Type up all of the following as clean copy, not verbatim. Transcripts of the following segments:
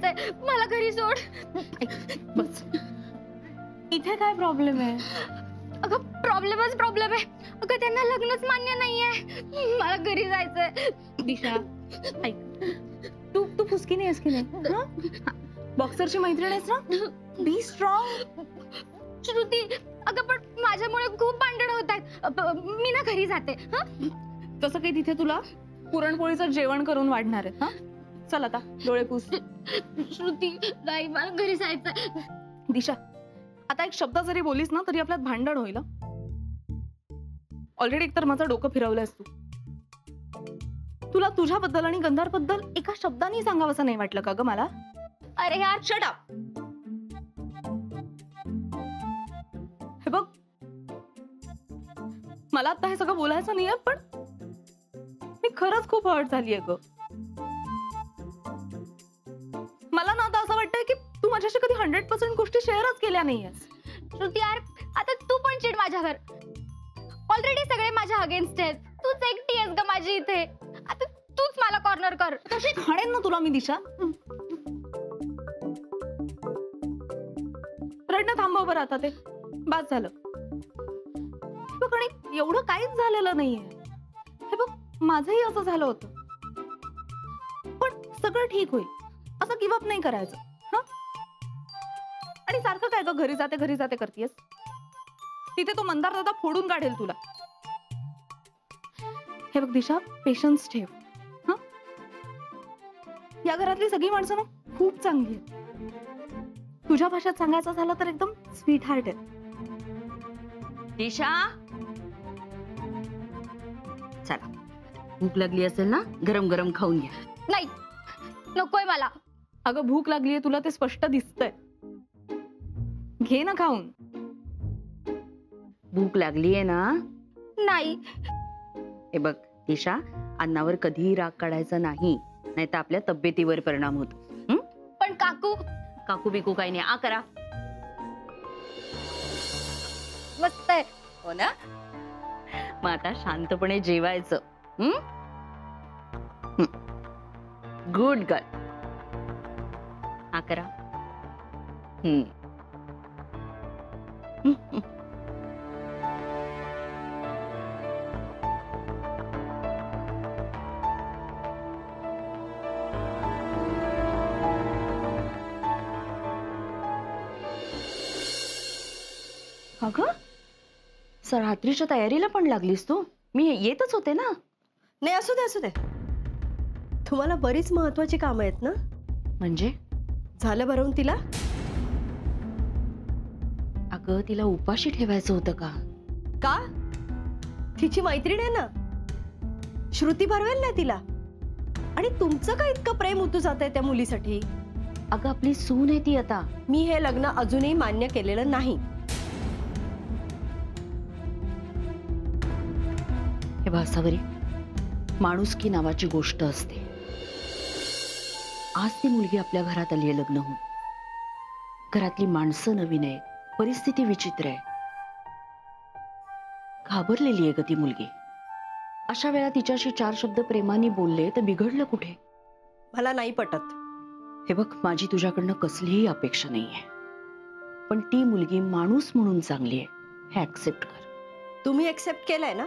जायचंय, मला घरी सोड. बस, इथे काय प्रॉब्लेम आहे? अगं प्रॉब्लेमच प्रॉब्लेम आहे. अगं त्यांना लग्नच मान्य नाहीये, मला घरी जायचंय. दिशा ऐक, तू फुसकी नाहीस की नाही? बॉक्सरची मैत्रीण आहेस ना? Be strong. श्रुती, अगं पण माझ्यामुळे खूप भांडण होत आहेत. मी ना घरी जाते. तसं काही तिथे तुला पुरणपोळीचं जेवण करून वाढणार आहे. चल आता डोळे पुस. श्रुती नाही, मला घरी जायचंय. दिशा, आता एक शब्द जरी बोलीस ना तरी आपल्यात भांडण होईल. ऑलरेडी एकतर माझं डोकं फिरवलंयस तू. तुला तुझ्याबद्दल आणि गंधारबद्दल एका शब्दाने सांगावंसं नाही वाटलं का ग मला? अरे यार, शट अप. हे बघ, मला आता हे सगळं बोलायचं नाहीये, पण मी खरंच खूप हर्ट झालीये ग. मला ना आता असं वाटतंय की तू माझ्याशी कधी 100% गोष्टी शेअरच केल्या नाहीयेस. श्रुती यार, आता तू पण चिड माझ्यावर. ऑलरेडी सगळे माझ्या अगेन्स्ट आहेत. तूच एकटी आहेस ग माझी इथे. आता तूच मला कॉर्नर कर. तशी खाणेन ना तुला मी दिशा. रडणं थांबव बरं आता, ते बास झालं. बघ, आणि एवढं काहीच झालेलं नाहीये. हे बघ, माझंही असं झालं होतं, पण सगळं ठीक होईल. असं गिव्ह अप नाही करायचं. आणि सारखं काय ग घरी जाते करतेस? तिथे तो मंदार दादा फोडून काढेल तुला. हे बघ दिशा, पेशन्स ठेव. या घरातली सगळी माणसं ना खूप चांगली आहेत. तुझ्या भाषेत सांगायचं झालं तर एकदम स्वीट हार्ट आहे. दिशा, चला, भूक लागली असेल ना, गरम गरम खाऊन घ्या. नाही, नकोय मला. अगं भूक लागलीये तुला, ते स्पष्ट दिसतंय. घे ना खाऊन. भूक लागलीये ना? नाही. हे बघ दिशा, अन्नावर कधीही राग काढायचा नाही, नाहीतर आपल्या तब्येतीवर परिणाम होतो. पण काकू. काकू बिकू काही नाही. करा. मस्त आहे. हो ना? मग आता शांतपणे जेवायचं. Good girl. करा. अगं, रात्रीच्या तयारीला पण लागलीस तू? मी येतच होते ना. नाही, असू दे असू दे. तुम्हाला बरीच महत्वाची कामं आहेत ना? म्हणजे? झालं भरवून तिला? अगं, तिला उपाशी ठेवायचं होतं का? का? तिची मैत्रीण आहे ना, श्रुती भरवेल ना तिला. आणि तुमचं काय इतकं प्रेम उतू जात आहे त्या मुलीसाठी? अगं, आपली सून आहे ती आता. मी हे लग्न अजूनही मान्य केलेलं नाही. हे भासावरी, माणुसकी नावाची गोष्ट असते. आज ती मुलगी आपल्या घरात आली आहे लग्न होऊन. घरातली माणसं नवीन आहेत, परिस्थिती विचित्र आहे. घाबरलेली आहे ग ती मुलगी. अशा वेळा तिच्याशी 4 शब्द प्रेमाने बोलले तर बिघडलं कुठे? मला नाही पटत. हे बघ, माझी तुझ्याकडनं कसलीही अपेक्षा नाहीये, पण ती मुलगी माणूस म्हणून चांगली आहे हे ऍक्सेप्ट कर. तुम्ही ऍक्सेप्ट केलंय ना,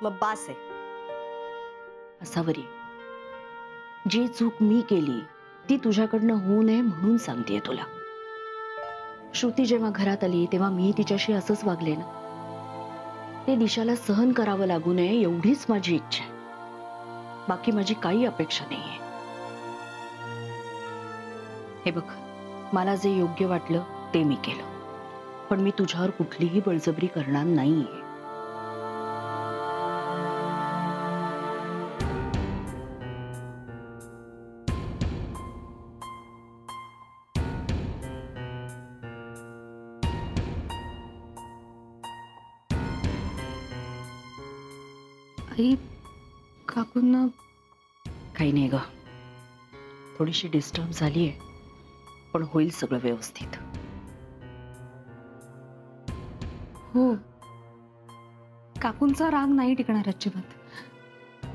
मग बास आहे. असावरी, जी चूक मी केली ती तुझ्याकडनं होऊ नये म्हणून सांगतेय तुला. श्रुती जेव्हा घरात आली तेव्हा मी तिच्याशी असंच वागले ना. ते दिशाला सहन करावं लागू नये एवढीच माझी इच्छा आहे. बाकी माझी काही अपेक्षा नाहीये. हे बघ, मला जे योग्य वाटलं ते मी केलं, पण मी तुझ्यावर कुठलीही बळजबरी करणार नाहीये. आई, काकूंना काही नाही ग, थोडीशी डिस्टर्ब झालीये, पण होईल सगळं व्यवस्थित. हो, काकूंचा राग नाही टिकणार अजिबात.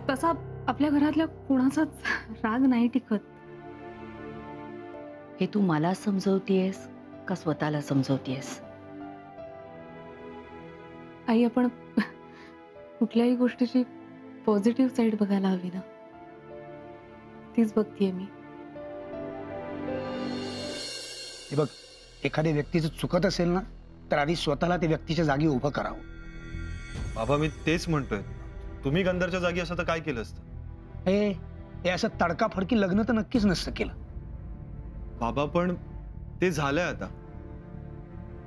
तसा आपल्या घरातल्या कोणाचाच राग नाही टिकत. हे तू मला समजवतेस का स्वतःला समजवतेस? आई, आपण कुठल्याही गोष्टीची पॉझिटिव्ह साईड बघायला हवी ना. तीच बघतीये मी. हे बघ, एखाद्या व्यक्तीचं चुकत असेल ना तर आधी स्वतःला त्या व्यक्तीच्या जागी उभं करावं. बाबा मी तेच म्हणतोय, तुम्ही गंधरच्या जागी असं तर काय केलं असतं? हे असं तडकाफडकी लग्न तर नक्कीच नसतं केलं. बाबा पण ते झालंय आता,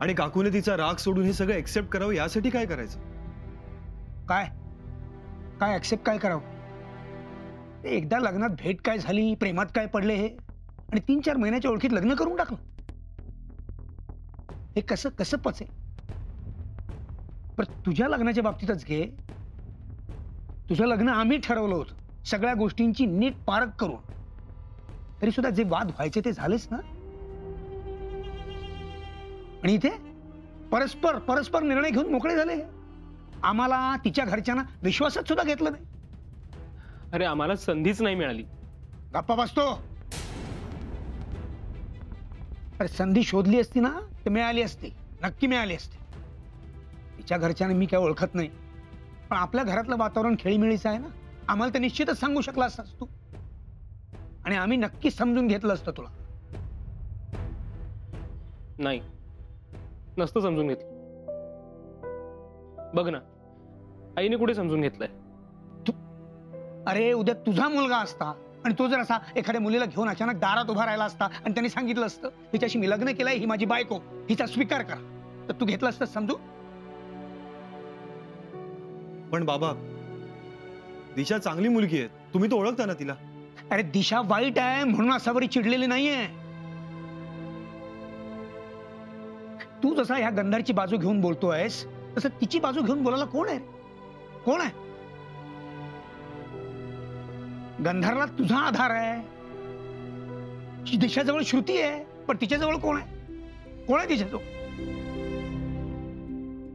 आणि काकूने तिचा राग सोडून हे सगळं एक्सेप्ट करावं यासाठी काय करायचं? काय काय ऍक्सेप्ट काय करावं? ते एकदा लग्नात भेट काय झाली, प्रेमात काय पडले हे, आणि 3-4 महिन्याच्या ओळखीत लग्न करून टाकलं. हे कसं कसं पचेल? पण तुझ्या लग्नाच्या बाबतीतच घे. तुझं लग्न आम्ही ठरवलं होतं, सगळ्या गोष्टींची नीट पारख करून. तरी सुद्धा जे वाद व्हायचे ते झालेच ना. आणि इथे परस्पर परस्पर निर्णय घेऊन मोकळे झाले. आम्हाला तिच्या घरच्यांना विश्वासात सुद्धा घेतलं नाही. अरे आम्हाला संधीच नाही मिळाली. गप्पा बसतो. अरे संधी शोधली असती ना तर मिळाली असती, नक्की मिळाली असती. तिच्या घरच्यांना मी काय ओळखत नाही, पण आपल्या घरातलं वातावरण खेळीमेळीचं आहे ना. आम्हाला तर निश्चितच सांगू शकला असतास तू, आणि आम्ही नक्की समजून घेतलं असतं तुला. नाही, नसतं समजून घेतलं. बघ ना, आईने कुठे समजून घेतलंय? अरे उद्या तुझा मुलगा असता आणि तो जर असा एखाद्या मुलीला घेऊन अचानक दारात उभा राहिला असता आणि त्यांनी सांगितलं असतं हिच्याशी मी लग्न केलंय, ही माझी बायको, हिचा स्वीकार करा, तर तू घेतलं असतं समजू? पण बाबा, दिशा चांगली मुलगी आहे, तुम्ही तो ओळखता ना तिला. अरे दिशा वाईट आहे म्हणून असावरी चिडलेली नाहीये. तू जसा ह्या गंधारची बाजू घेऊन बोलतोयस तसं तिची बाजू घेऊन बोलायला कोण आहे? कोण आहे? गंधारला तुझा आधार आहे, दिशाजवळ श्रुती आहे, पण तिच्याजवळ कोण आहे? कोण आहे तिच्याजवळ?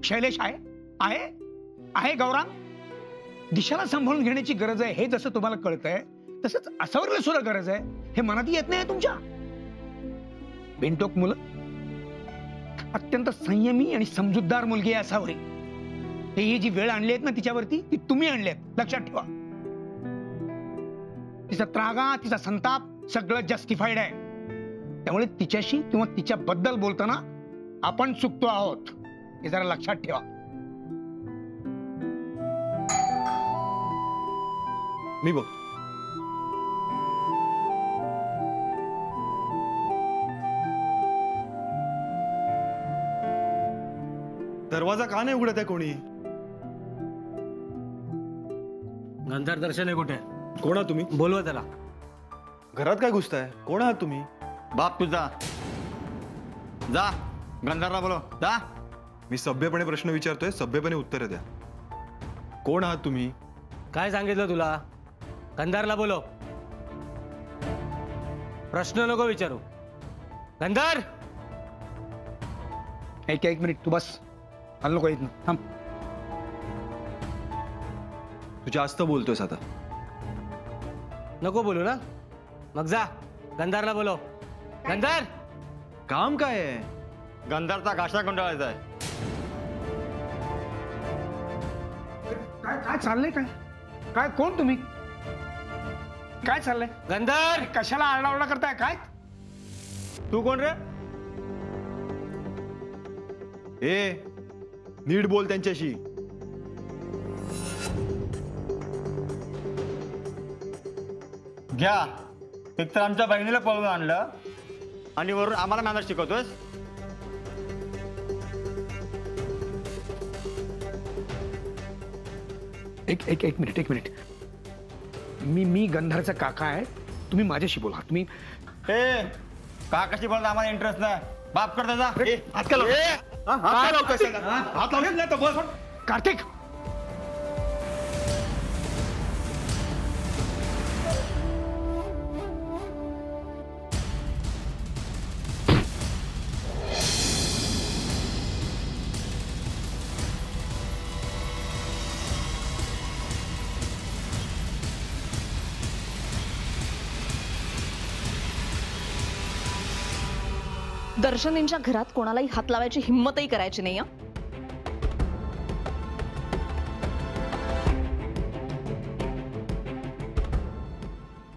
शैलेश आहे, आहे आहे गौरांग. दिशाला सांभाळून घेण्याची गरज आहे हे जसं तुम्हाला कळतंय, तसंच असावरीला सुद्धा गरज आहे हे मनात येत नाही तुमच्या. बिनटोक मुलं, अत्यंत संयमी आणि समजूतदार मुलगी आहे असावरी. ही जी वेळ आणली आहेत ना तिच्यावरती, ती तुम्ही आणली आहेत, लक्षात ठेवा. तिचा त्रागा, तिचा संताप सगळं जस्टिफाईड आहे. त्यामुळे तिच्याशी किंवा तिच्याबद्दल बोलताना आपण चुकतो आहोत हे जरा लक्षात ठेवा. मी बघ, दरवाजा का नाही उघडत आहे कोणी? गंधार दर्शन आहे कुठे? कोण आहात तुम्ही? बोलवा त्याला. घरात काय घुसताय? कोण आहात तुम्ही? बाप तुझा, जा गंधारला बोलो जा. मी सभ्यपणे प्रश्न विचारतोय, सभ्यपणे उत्तर द्या. कोण आहात तुम्ही? काय सांगितलं तुला? गंधारला बोलो. प्रश्न नको विचारू. गंधार, एक मिनिट तू बस. हल नको येत ना, थांब. तू जास्त बोलतोयस आता. नको बोलू ना, मग जा गंधारला बोलो. गंधार, काम काय आहे? गंधारचा घासा गुंडाळायचा आहे. काय काय चाललंय? काय काय कोण तुम्ही? काय चाललंय? गंधार, कशाला आरडाओरडा करताय? काय तू कोण रे? ए, नीट बोल त्यांच्याशी. घ्या, एक तर आमच्या बहिणीला पळून आणलं आणि वरून आम्हाला मॅनर्स शिकवतोस. एक मिनिट. मी गंधारचा काका आहे. तुम्ही माझ्याशी बोला. तुम्ही ए का कशी बोलता? आम्हाला इंटरेस्ट नाही. बाप करता जा. हात लावले नाही तर बस. कार्तिक, दर्शनींच्या घरात कोणालाही हात लावायची हिंमतही करायची नाही.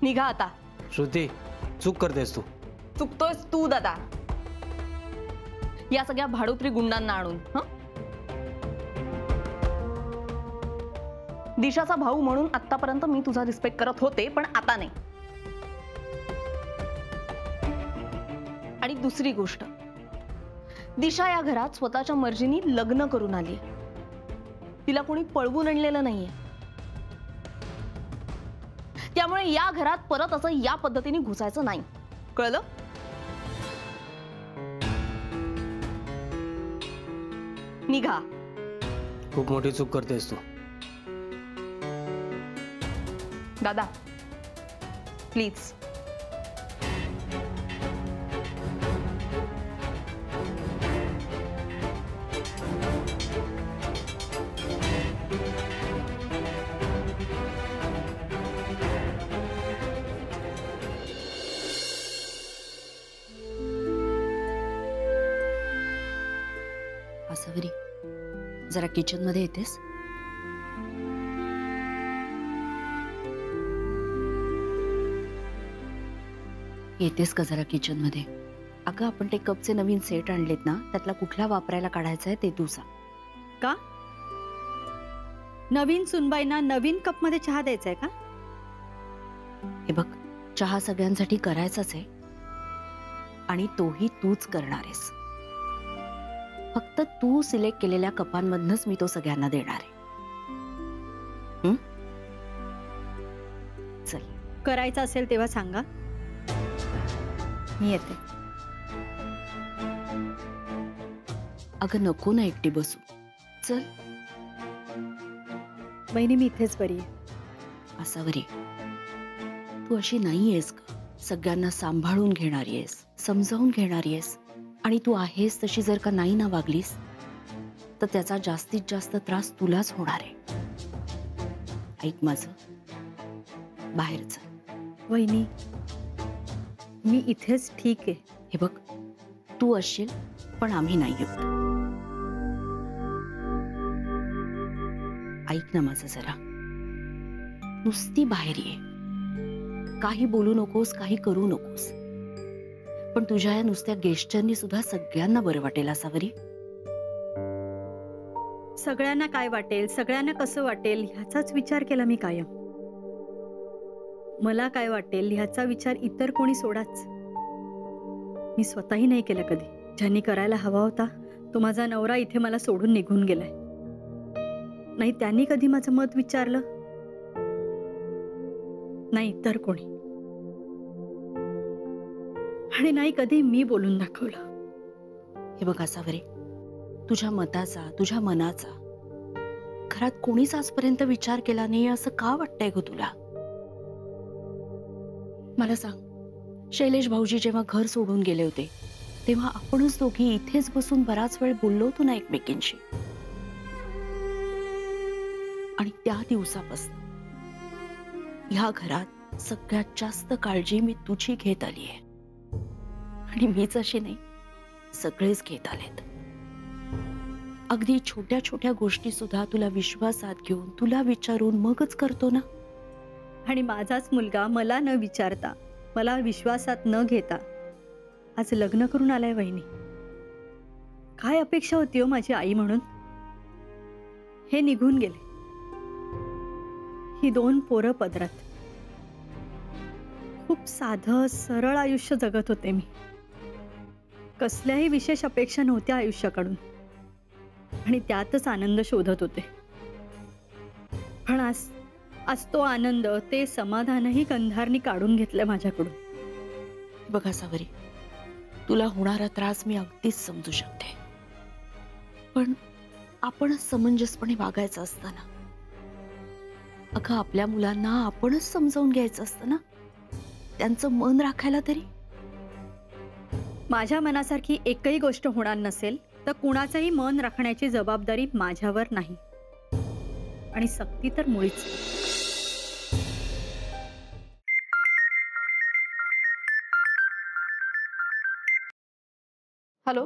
निघा आता. श्रुती, चूक करतेस तू. चुकतोयस तू दादा, या सगळ्या भाडोत्री गुंडांना आणून. दिशाचा भाऊ म्हणून आतापर्यंत मी तुझा रिस्पेक्ट करत होते, पण आता नाही. आणि दुसरी गोष्ट, दिशा या घरात स्वतःच्या मर्जीने लग्न करून आली. तिला कोणी पळवून आणलेलं नाहीये. त्यामुळे या घरात परत असं या पद्धतीने घुसायचं नाही, कळलं? निघा. खूप मोठी चूक करतेस तू. दादा प्लीज. आसावरी, जरा किचन मध्ये येतेस? येतेस का जरा किचन मध्ये? अगं, आपण ते कपचे नवीन सेट आणलेत ना, त्यातला कुठला वापरायला काढायचा आहे ते तू सांग. का? नवीन सुनबाईंना नवीन कप मध्ये चहा द्यायचा आहे का? हे बघ, चहा सगळ्यांसाठी करायचाच आहे आणि तोही तूच करणार आहेस. फक्त तू सिलेक्ट केलेल्या कपांमधनच मी तो सगळ्यांना देणार आहे. चल. करायचं असेल तेव्हा सांगा, मी येते. अगं नको ना एकटी बसू, चल. बहिणी मी इथेच बरी आहे. आसावरी, तू अशी नाहीयेस का? सगळ्यांना सांभाळून घेणारी आहेस, समजावून घेणारी आहेस. आणि तू आहेस तशी जर का नाही ना वागलीस तर त्याचा जास्तीत जास्त त्रास तुलाच होणार आहे. ऐक माझं, बाहेर चल. वहिनी मी इथेच ठीक आहे. हे बघ, तू असशील पण आम्ही नाही आहोत. ऐक ना माझं जरा, नुसती बाहेर ये. काही बोलू नकोस, काही करू नकोस. पण तुझ्या या नुसत्या गेस्टरनी सुद्धा सगळ्यांना बरं वाटेल आसावरी. सगळ्यांना काय वाटेल, सगळ्यांना कसं वाटेल ह्याचाच विचार केला मी कायम. मला काय वाटेल ह्याचा विचार इतर कोणी सोडाच, मी स्वतःही नाही केला कधी. ज्यांनी करायला हवा होता तो माझा नवरा इथे मला सोडून निघून गेलाय. नाही त्यांनी कधी माझं मत विचारलं, नाही इतर कोणी, आणि नाही कधी मी बोलून दाखवलं. हे बघ आसावरी, तुझ्या मताचा, तुझ्या मनाचा घरात कोणीच आजपर्यंत विचार केला नाही असं का वाटतंय ग तुला? मला सांग, शैलेश भाऊजी जेव्हा घर सोडून गेले होते तेव्हा आपणच दोघी इथेच बसून बराच वेळ बोललो होतो ना एकमेकींशी. आणि त्या दिवसापासून ह्या घरात सगळ्यात जास्त काळजी मी तुझी घेत आली आहे. आणि मीच अशी नाही, सगळेच घेत आलेत. अगदी छोट्या छोट्या गोष्टी सुद्धा तुला विश्वासात घेऊन, तुला विचारून मगच करतो ना. आणि माझाच मुलगा मला न विचारता, मला विश्वासात न घेता आज लग्न करून आलाय. वहिनी काय अपेक्षा होती हो माझी आई म्हणून? हे निघून गेले, ही 2 पोरं पदरात. खूप साधं सरळ आयुष्य जगत होते मी. कसल्याही विशेष अपेक्षा नव्हत्या आयुष्याकडून आणि त्यातच आनंद शोधत होते. पण आज तो आनंद, ते समाधानही कंधारनी काढून घेतलं माझ्याकडून. बघा सावरी, तुला होणारा त्रास मी अगदीच समजू शकते, पण आपणच समंजसपणे वागायचं असतं ना. अगं, आपल्या मुलांना आपणच समजावून घ्यायचं असतं ना, त्यांचं मन राखायला तरी. माझ्या मनासारखी एकही गोष्ट होणार नसेल तर कुणाचंही मन राखण्याची जबाबदारी माझ्यावर नाही, आणि सक्ती तर मुळीच. हॅलो.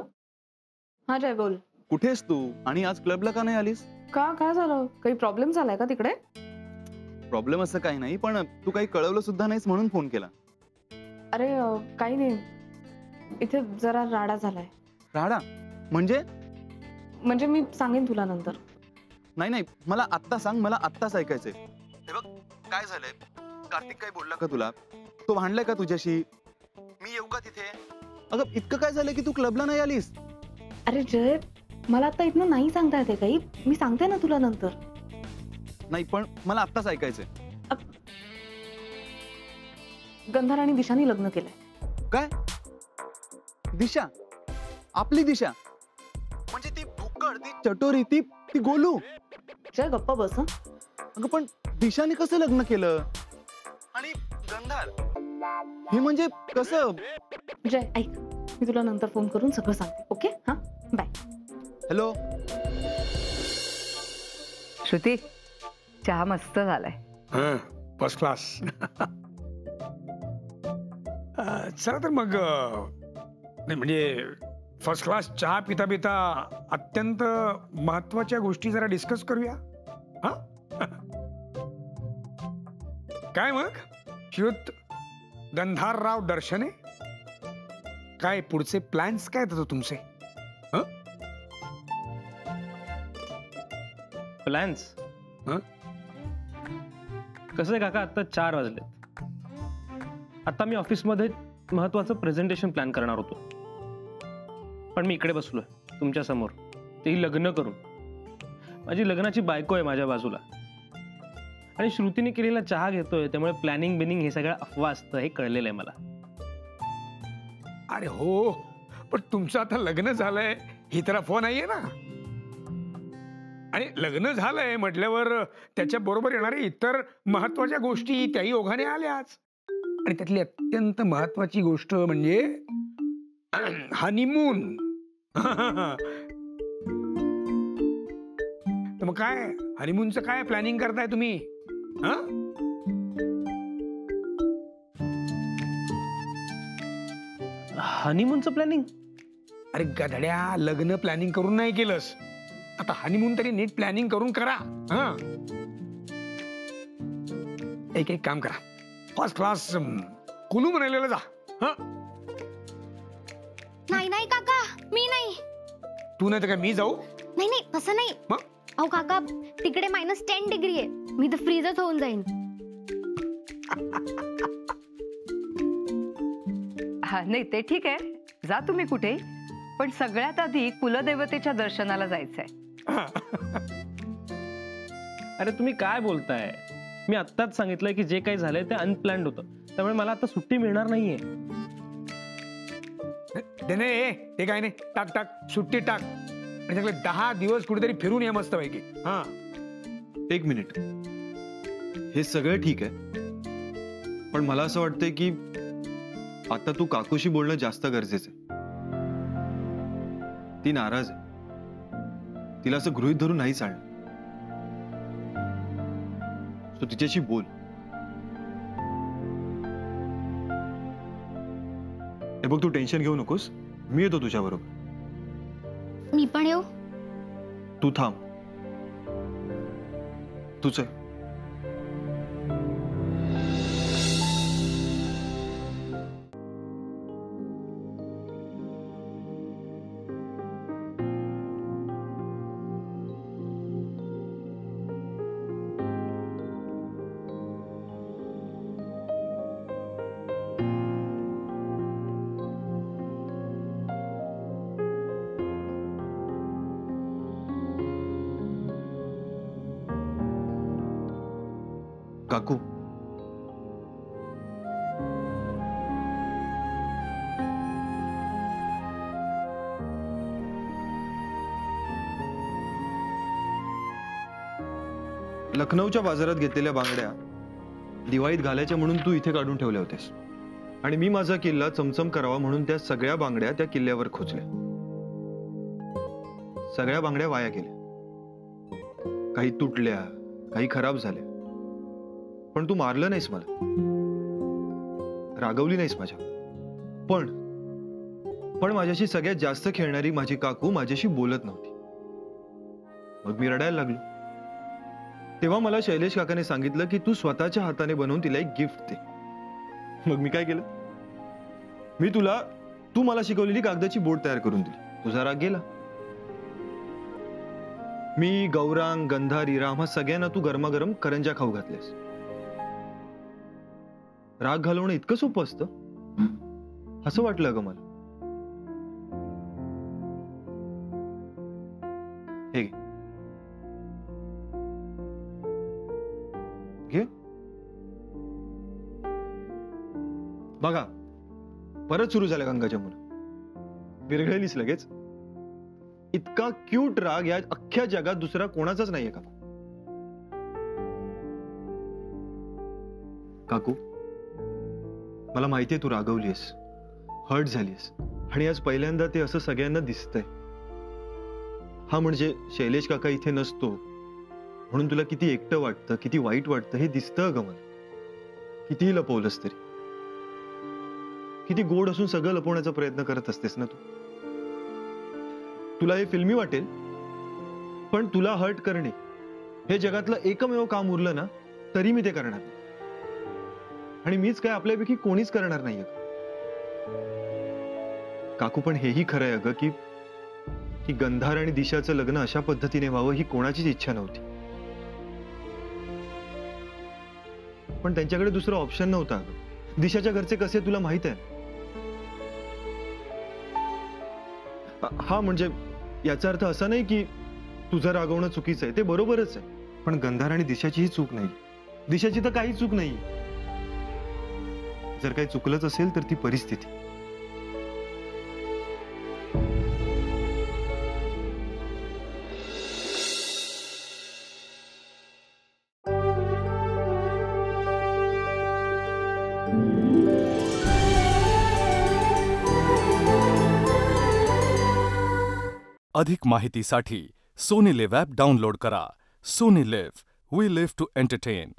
हा जय बोल. कुठेस तू आणि आज क्लबला का नाही आलीस? का काय झालं? काही प्रॉब्लेम झालाय का तिकडे? प्रॉब्लेम असं काही नाही, पण तू काही कळवलं सुद्धा नाहीस म्हणून फोन केला. अरे काही नाही, इथे जरा राडा झालाय. राडा म्हणजे? म्हणजे मी सांगेन तुला नंतर. नाही नाही, मला आत्ता सांग, मला आत्ताच ऐकायचंय. हे बघ काय झालंय, कार्तिक काय बोलला का तुला? तो भांडलाय का तुझ्याशी? मी येऊ का तिथे? अगं इतकं काय झालंय की तू क्लबला नाही आलीस? अरे जय, मला आता इथनं नाही सांगता येते काही, मी सांगते ना तुला नंतर. नाही पण मला आत्ताच ऐकायचंय. गंधार आणि दिशाने लग्न केलंय. काय? दिशा? आपली दिशा? म्हणजे ती भुक्कड, ती चटोरी, ती गोलू? जय गप्पा बस. हं. अगं पण दिशाने कसं लग्न केलं? आणि गंधार हे म्हणजे कसं? जय ऐक, मी तुला नंतर फोन करून सगळं सांगते. ओके? हा बाय. हॅलो. श्रुती, चहा मस्त झालाय. First class. चला तर मग नाही म्हणजे फर्स्ट क्लास चहा पिता पिता अत्यंत महत्वाच्या गोष्टी जरा डिस्कस करूया. हा काय मग श्रुत गंधारराव दर्शने, काय पुढचे प्लॅन्स काय आहेत तुमचे? प्लॅन्स? कसं आहे काका, आता 4 वाजले. आता मी ऑफिसमध्ये महत्वाचं प्रेझेंटेशन प्लॅन करणार होतो, पण मी इकडे बसलोय तुमच्या समोर, तेही लग्न करून. माझी लग्नाची बायको आहे माझ्या बाजूला आणि श्रुतीने केलेला चहा घेतोय, त्यामुळे प्लॅनिंग बिनिंग हे सगळं अफवा असतं हे कळलेलं आहे मला. अरे हो, पण तुमचं आता लग्न झालंय ही तर अफवा नाहीये ना. आणि लग्न झालंय म्हटल्यावर त्याच्या बरोबर येणारे इतर महत्वाच्या गोष्टी त्याही ओघाने आल्याच. आणि त्यातली अत्यंत महत्वाची गोष्ट म्हणजे हनीमून. तर मग काय हनीमूनचं काय प्लॅनिंग करताय तुम्ही? हनीमूनचं प्लॅनिंग? अरे गधड्या, लग्न प्लॅनिंग करून नाही केलंस, आता हनीमून तरी नीट प्लॅनिंग करून करा. एक एक काम करा, फर्स्ट क्लास कुलू म्हणायला जा. नाही नाही काका, मी नाही. तू नाही तर काय मी जाऊ? नाही नाही तसं नाही. अहो काका, तिकडे -10 डिग्री आहे, मी तर फ्रीजच होऊन जाईन. हा नाही ते ठीक आहे, जा तुम्ही कुठे, पण सगळ्यात आधी कुलदेवतेच्या दर्शनाला जायचंय. अरे तुम्ही काय बोलताय? मी आत्ताच सांगितलंय की जे काही झालंय ते अनप्लॅन्ड होतं, त्यामुळे मला आता सुट्टी मिळणार नाहीये. ते काय नाही, टाक टाक सुट्टी टाक आणि सगळे 10 दिवस कुठेतरी फिरून या मस्त पैकी. एक मिनिट, हे सगळं ठीक आहे, पण मला असं वाटतंय की आता तू काकूशी बोलणं जास्त गरजेचं आहे. ती नाराज आहे, तिला असं गृहीत धरून नाही चालणार. तू तिच्याशी बोल. हे बघ, तू टेन्शन घेऊ नकोस, मी येतो तुझ्या बरोबर. मी पण येऊ? तू थांब, तूच आहे. काकू, लखनौच्या बाजारात घेतलेल्या बांगड्या दिवाळीत घालायच्या म्हणून तू इथे काढून ठेवल्या होतेस, आणि मी माझा किल्ला चमचम करावा म्हणून त्या सगळ्या बांगड्या त्या किल्ल्यावर खोचल्या. सगळ्या बांगड्या वाया गेल्या, काही तुटल्या, काही खराब झाल्या, पण तू मारलं नाहीस मला, रागवली नाहीस माझ्या. पण पण माझ्याशी सगळ्यात जास्त खेळणारी माझी काकू माझ्याशी बोलत नव्हती. मग मी रडायला लागलो. तेव्हा मला शैलेश काकाने सांगितलं की तू स्वतःच्या हाताने बनवून तिला एक गिफ्ट दे. मग मी काय केलं, तू मला शिकवलेली कागदाची बोट तयार करून दिली. तुझा राग गेला. मी, गौरांग, गंधार, इराम हा सगळ्यांना तू गरमागरम करंजा खाऊ घातलेस. राग घालवणं इतकं सोपं असतं असं वाटलं ग मला. हे घे. बघा, परत सुरू झाल्या गंगाच्या मुलं. विरघळलीस लगेच. इतका क्यूट राग या अख्ख्या जगात दुसरा कोणाचाच नाहीये का? काकू, मला माहितीये तू रागवलीस, हर्ट झालीस, आणि आज पहिल्यांदा ते असं सगळ्यांना दिसतंय. हा म्हणजे शैलेश काका इथे नसतो म्हणून तुला किती एकटं वाटतं, किती वाईट वाटतं हे दिसतं ग मला. कितीही लपवलंस तरी. किती गोड असून सगळं लपवण्याचा प्रयत्न करत असतेस ना तू. तुला हे फिल्मी वाटेल, पण तुला हर्ट करणे हे जगातलं एकमेव काम उरलं ना तरी मी ते करणार नाही. आणि मीच काय, आपल्यापैकी कोणीच करणार नाहीये काकू. पण हेही खरंय अगं की गंधार आणि दिशाचं लग्न अशा पद्धतीने व्हावं ही कोणाचीच इच्छा नव्हती. पण त्यांच्याकडे दुसरा ऑप्शन नव्हता अगं. दिशाच्या घरचे कसे तुला माहित आहे. हा म्हणजे याचा अर्थ असा नाही की तुझं रागवणं चुकीचं आहे, ते बरोबरच आहे. पण गंधार आणि दिशाचीही चूक नाही. दिशाची तर काही चूक नाही. जर काही चुकलंच असेल तर ती परिस्थिती. अधिक माहितीसाठी सोनी लिव्ह ॲप डाउनलोड करा. Sony LIV, we live to entertain.